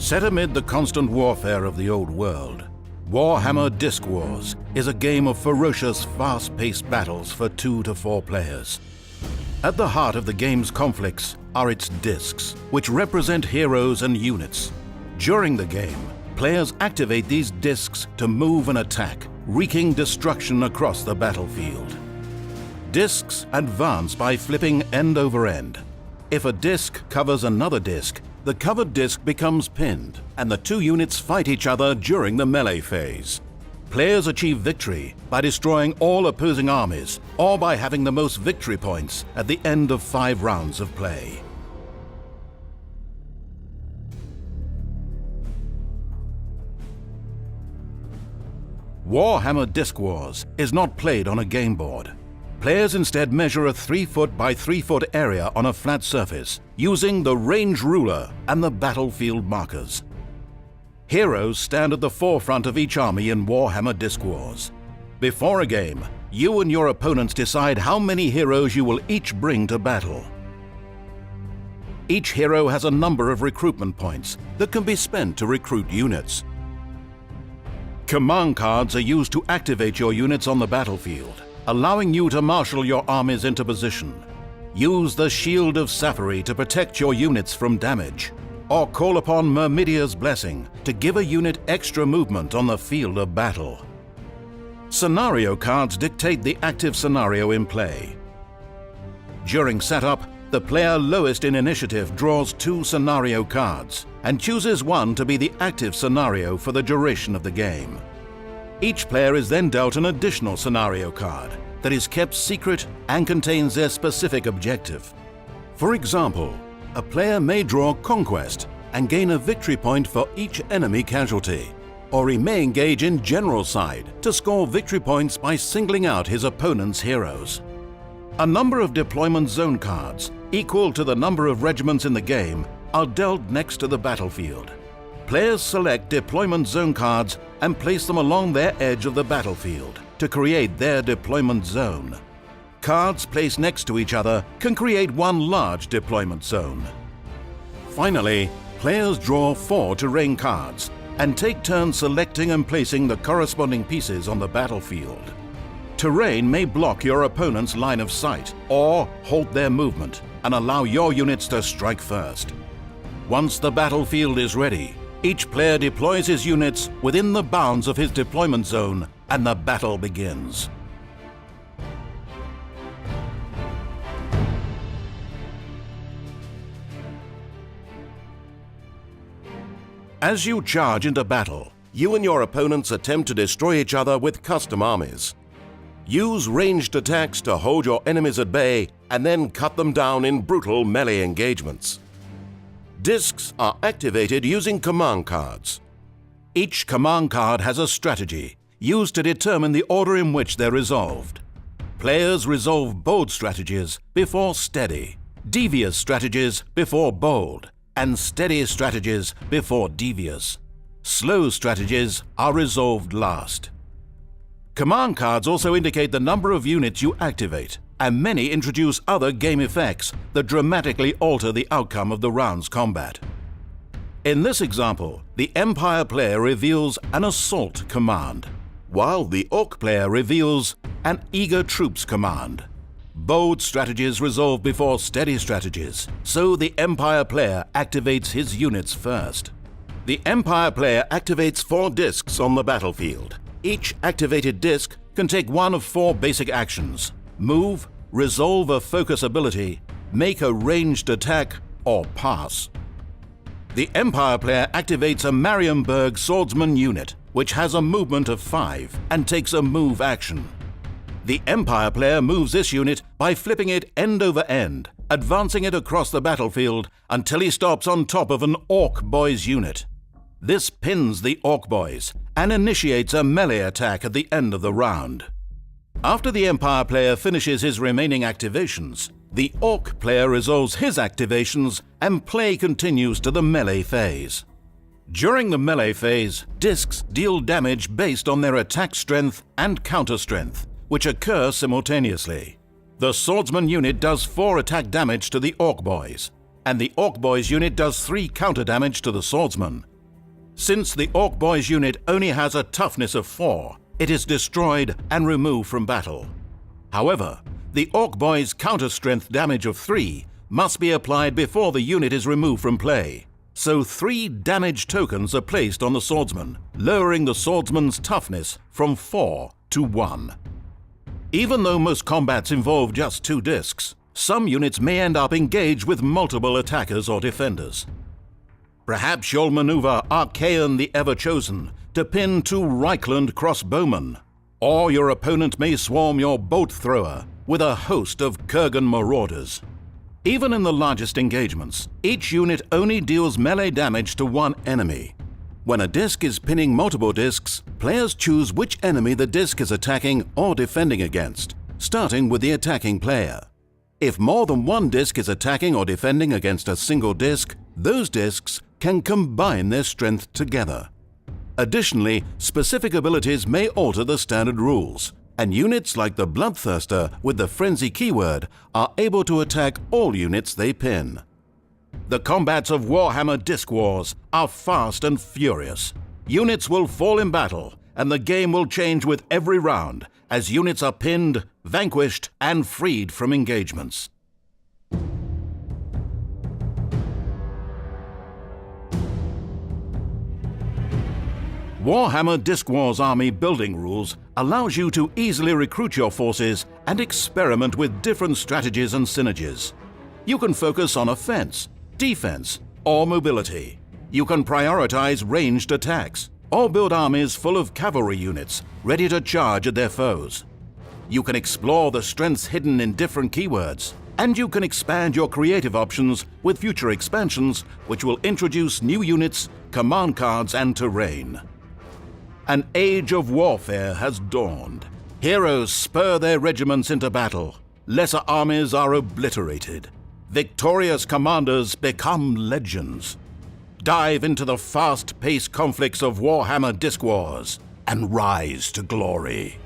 Set amid the constant warfare of the old world, Warhammer Diskwars is a game of ferocious, fast-paced battles for 2 to 4 players. At the heart of the game's conflicts are its discs, which represent heroes and units. During the game, players activate these discs to move and attack, wreaking destruction across the battlefield. Discs advance by flipping end over end. If a disc covers another disc, the covered disc becomes pinned, and the 2 units fight each other during the melee phase. Players achieve victory by destroying all opposing armies, or by having the most victory points at the end of 5 rounds of play. Warhammer Diskwars is not played on a game board. Players instead measure a 3-foot by 3-foot area on a flat surface using the range ruler and the battlefield markers. Heroes stand at the forefront of each army in Warhammer Diskwars. Before a game, you and your opponents decide how many heroes you will each bring to battle. Each hero has a number of recruitment points that can be spent to recruit units. Command cards are used to activate your units on the battlefield, allowing you to marshal your armies into position. Use the Shield of Sapphire to protect your units from damage, or call upon Myrmidia's Blessing to give a unit extra movement on the field of battle. Scenario cards dictate the active scenario in play. During setup, the player lowest in initiative draws 2 scenario cards and chooses one to be the active scenario for the duration of the game. Each player is then dealt an additional scenario card that is kept secret and contains their specific objective. For example, a player may draw Conquest and gain a victory point for each enemy casualty, or he may engage in Generalcide to score victory points by singling out his opponent's heroes. A number of deployment zone cards, equal to the number of regiments in the game, are dealt next to the battlefield. Players select deployment zone cards and place them along their edge of the battlefield to create their deployment zone. Cards placed next to each other can create one large deployment zone. Finally, players draw 4 terrain cards and take turns selecting and placing the corresponding pieces on the battlefield. Terrain may block your opponent's line of sight or halt their movement and allow your units to strike first. Once the battlefield is ready, each player deploys his units within the bounds of his deployment zone and the battle begins. As you charge into battle, you and your opponents attempt to destroy each other with custom armies. Use ranged attacks to hold your enemies at bay and then cut them down in brutal melee engagements. Discs are activated using command cards. Each command card has a strategy used to determine the order in which they're resolved. Players resolve bold strategies before steady, devious strategies before bold, and steady strategies before devious. Slow strategies are resolved last. Command cards also indicate the number of units you activate, and many introduce other game effects that dramatically alter the outcome of the round's combat. In this example, the Empire player reveals an Assault command, while the Orc player reveals an Eager Troops command. Bold strategies resolve before steady strategies, so the Empire player activates his units first. The Empire player activates 4 discs on the battlefield. Each activated disc can take one of 4 basic actions: move, resolve a focus ability, make a ranged attack, or pass. The Empire player activates a Marienburg Swordsman unit, which has a movement of 5 and takes a move action. The Empire player moves this unit by flipping it end over end, advancing it across the battlefield until he stops on top of an Orc boys unit. This pins the Orc boys and initiates a melee attack at the end of the round. After the Empire player finishes his remaining activations, the Orc player resolves his activations and play continues to the melee phase. During the melee phase, discs deal damage based on their attack strength and counter strength, which occur simultaneously. The Swordsman unit does 4 attack damage to the Orc boys, and the Orc boys unit does 3 counter damage to the Swordsman, Since the Orc Boys unit only has a toughness of 4, it is destroyed and removed from battle. However, the Orc Boys' counter-strength damage of 3 must be applied before the unit is removed from play, so 3 damage tokens are placed on the swordsman, lowering the swordsman's toughness from 4 to 1. Even though most combats involve just 2 discs, some units may end up engaged with multiple attackers or defenders. Perhaps you'll maneuver Archaon the Ever-Chosen to pin 2 Reichland crossbowmen, or your opponent may swarm your bolt thrower with a host of Kurgan marauders. Even in the largest engagements, each unit only deals melee damage to 1 enemy. When a disc is pinning multiple discs, players choose which enemy the disc is attacking or defending against, starting with the attacking player. If more than 1 disc is attacking or defending against a single disc, those discs can combine their strength together. Additionally, specific abilities may alter the standard rules, and units like the Bloodthirster with the Frenzy keyword are able to attack all units they pin. The combats of Warhammer Diskwars are fast and furious. Units will fall in battle, and the game will change with every round as units are pinned, vanquished, and freed from engagements. Warhammer Diskwars Army building rules allows you to easily recruit your forces and experiment with different strategies and synergies. You can focus on offense, defense, or mobility. You can prioritize ranged attacks, or build armies full of cavalry units ready to charge at their foes. You can explore the strengths hidden in different keywords, and you can expand your creative options with future expansions which will introduce new units, command cards, and terrain. An age of warfare has dawned. Heroes spur their regiments into battle. Lesser armies are obliterated. Victorious commanders become legends. Dive into the fast-paced conflicts of Warhammer Diskwars and rise to glory.